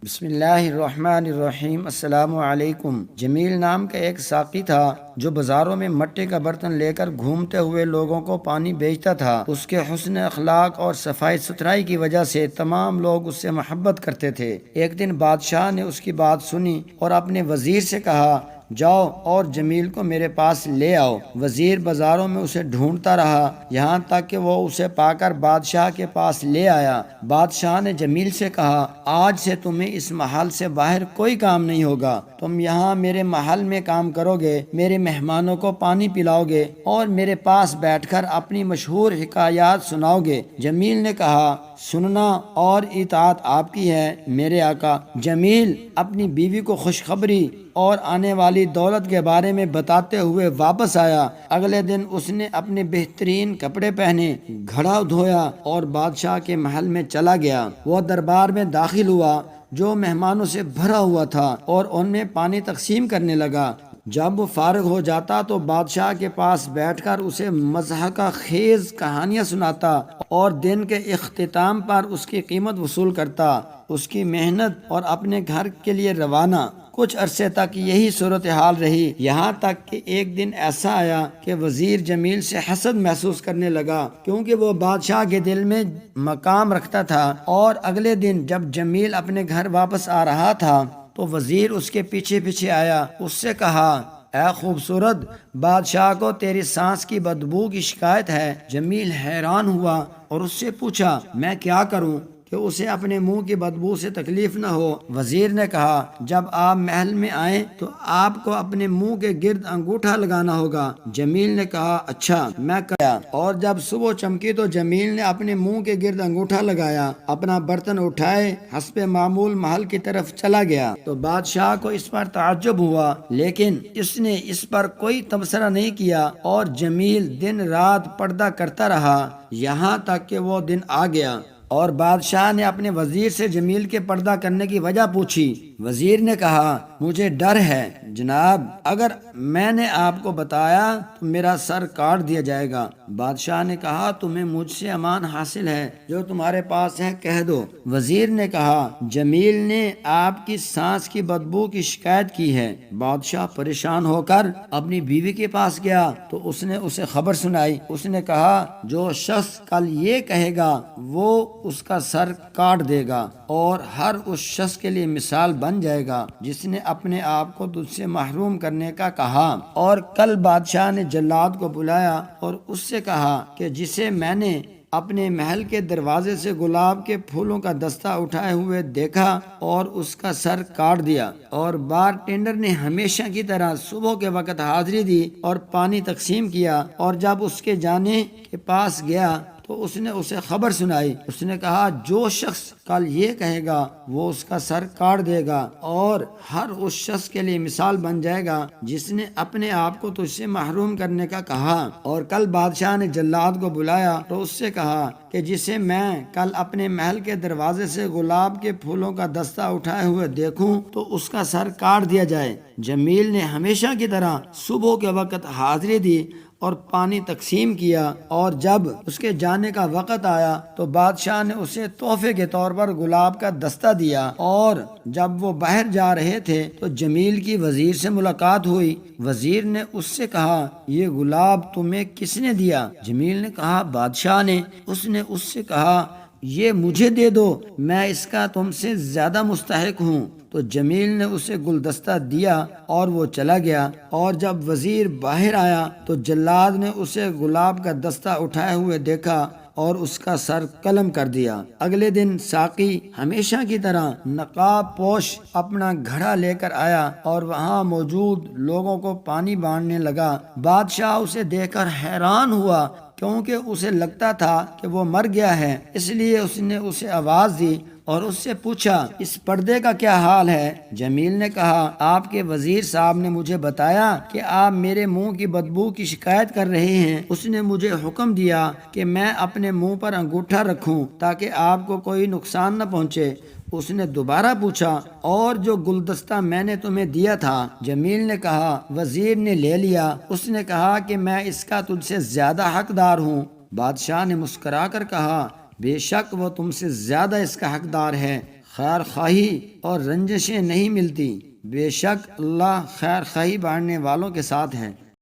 بسم اللہ الرحمن الرحیم۔ السلام علیکم۔ جمیل نام کا ایک ساقی تھا جو بازاروں میں مٹی کا برتن لے کر گھومتے ہوئے لوگوں کو پانی بیچتا تھا۔ اس کے حسن اخلاق اور صفائی ستھرائی کی وجہ سے تمام لوگ اس سے محبت کرتے تھے۔ ایک دن بادشاہ نے اس کی بات سنی اور اپنے وزیر سے کہا، جاؤ اور جمیل کو میرے پاس لے آؤ۔ وزیر بازاروں میں اسے ڈھونڈتا رہا یہاں تک کہ وہ اسے پا کر بادشاہ کے پاس لے آیا۔ بادشاہ نے جمیل سے کہا، آج سے تمہیں اس محل سے باہر کوئی کام نہیں ہوگا۔ تم یہاں میرے محل میں کام کرو گے، میرے مہمانوں کو پانی پلاؤ گے اور میرے پاس بیٹھ کر اپنی مشہور حکایات سناؤ گے۔ جمیل نے کہا، سننا اور اطاعت آپ کی ہے میرے آقا۔ جمیل اپنی بیوی کو خوشخبری اور آنے والی دولت کے بارے میں بتاتے ہوئے واپس آیا۔ اگلے دن اس نے اپنے بہترین کپڑے پہنے، گھڑا دھویا اور بادشاہ کے محل میں چلا گیا۔ وہ دربار میں داخل ہوا جو مہمانوں سے بھرا ہوا تھا اور ان میں پانی تقسیم کرنے لگا۔ جب وہ فارغ ہو جاتا تو بادشاہ کے پاس بیٹھ کر اسے مضحکہ خیز کہانیاں سناتا اور دن کے اختتام پر اس کی قیمت وصول کرتا۔ اس کی محنت اور اپنے گھر کے لیے روانہ۔ کچھ عرصے تک یہی صورتحال رہی، یہاں تک کہ ایک دن ایسا آیا کہ وزیر جمیل سے حسد محسوس کرنے لگا کیونکہ وہ بادشاہ کے دل میں مقام رکھتا تھا۔ اور اگلے دن جب جمیل اپنے گھر واپس آ رہا تھا تو وزیر اس کے پیچھے پیچھے آیا۔ اس سے کہا، اے خوبصورت، بادشاہ کو تیری سانس کی بدبو کی شکایت ہے۔ جمیل حیران ہوا اور اس سے پوچھا، میں کیا کروں کہ اسے اپنے منہ کی بدبو سے تکلیف نہ ہو؟ وزیر نے کہا، جب آپ محل میں آئیں تو آپ کو اپنے منہ کے گرد انگوٹھا لگانا ہوگا۔ جمیل نے کہا، اچھا میں کیا؟ اور جب صبح چمکی تو جمیل نے اپنے منہ کے گرد انگوٹھا لگایا، اپنا برتن اٹھائے حسب معمول محل کی طرف چلا گیا تو بادشاہ کو اس پر تعجب ہوا، لیکن اس نے اس پر کوئی تبصرہ نہیں کیا اور جمیل دن رات پردہ کرتا رہا یہاں تک کہ وہ دن آ گیا اور بادشاہ نے اپنے وزیر سے جمیل کے پردہ کرنے کی وجہ پوچھی۔ وزیر نے کہا، مجھے ڈر ہے جناب، اگر میں نے آپ کو بتایا تو میرا سر کاٹ دیا جائے گا۔ بادشاہ نے کہا، تمہیں مجھ سے امان حاصل ہے، جو تمہارے پاس ہے کہہ دو۔ وزیر نے کہا، جمیل نے آپ کی سانس کی بدبو کی شکایت کی ہے۔ بادشاہ پریشان ہو کر اپنی بیوی کے پاس گیا تو اس نے اسے خبر سنائی۔ اس نے کہا، جو شخص کل یہ کہے گا وہ اس کا سر کاٹ دے گا اور ہر اس شخص کے لیے مثال بن جائے گا جس نے اپنے آپ کو تجھ سے محروم کرنے کا کہا۔ اور کل بادشاہ نے جلاد کو بلایا اور اس سے کہا کہ جسے میں نے اپنے محل کے دروازے سے گلاب کے پھولوں کا دستہ اٹھائے ہوئے دیکھا اور اس کا سر کاٹ دیا۔ اور بار ٹینڈر نے ہمیشہ کی طرح صبح کے وقت حاضری دی اور پانی تقسیم کیا، اور جب اس کے جانے کے پاس گیا تو اس نے اسے خبر سنائی۔ اس نے کہا، جو شخص کل یہ کہے گا وہ اس کا سر کاٹ دے گا اور ہر اس شخص کے لیے مثال بن جائے گا جس نے اپنے آپ کو تجھ سے محروم کرنے کا کہا۔ اور کل بادشاہ نے جلاد کو بلایا تو اس سے کہا کہ جسے میں کل اپنے محل کے دروازے سے گلاب کے پھولوں کا دستہ اٹھائے ہوئے دیکھوں تو اس کا سر کاٹ دیا جائے۔ جمیل نے ہمیشہ کی طرح صبح کے وقت حاضری دی اور پانی تقسیم کیا، اور جب اس کے جانے کا وقت آیا تو بادشاہ نے اسے تحفے کے طور پر گلاب کا دستہ دیا۔ اور جب وہ باہر جا رہے تھے تو جمیل کی وزیر سے ملاقات ہوئی۔ وزیر نے اس سے کہا، یہ گلاب تمہیں کس نے دیا؟ جمیل نے کہا، بادشاہ نے۔ اس نے اس سے کہا، یہ مجھے دے دو، میں اس کا تم سے زیادہ مستحق ہوں۔ تو جمیل نے اسے گلدستہ دیا اور وہ چلا گیا۔ اور جب وزیر باہر آیا تو جلاد نے اسے گلاب کا دستہ اٹھائے ہوئے دیکھا اور اس کا سر قلم کر دیا۔ اگلے دن ساقی ہمیشہ کی طرح نقاب پوش اپنا گھڑا لے کر آیا اور وہاں موجود لوگوں کو پانی بانٹنے لگا۔ بادشاہ اسے دیکھ کر حیران ہوا کیونکہ اسے لگتا تھا کہ وہ مر گیا ہے، اس لیے اس نے اسے آواز دی اور اس سے پوچھا، اس پردے کا کیا حال ہے؟ جمیل نے کہا، آپ کے وزیر صاحب نے مجھے بتایا کہ آپ میرے منہ کی بدبو کی شکایت کر رہے ہیں۔ اس نے مجھے حکم دیا کہ میں اپنے منہ پر انگوٹھا رکھوں تاکہ آپ کو کوئی نقصان نہ پہنچے۔ اس نے دوبارہ پوچھا، اور جو گلدستہ میں نے تمہیں دیا تھا؟ جمیل نے کہا، وزیر نے لے لیا۔ اس نے کہا کہ میں اس کا تجھ سے زیادہ حقدار ہوں۔ بادشاہ نے مسکرا کر کہا، بے شک وہ تم سے زیادہ اس کا حقدار ہے، خیر خواہی اور رنجشیں نہیں ملتی، بے شک اللہ خیر خواہی بانٹنے والوں کے ساتھ ہیں۔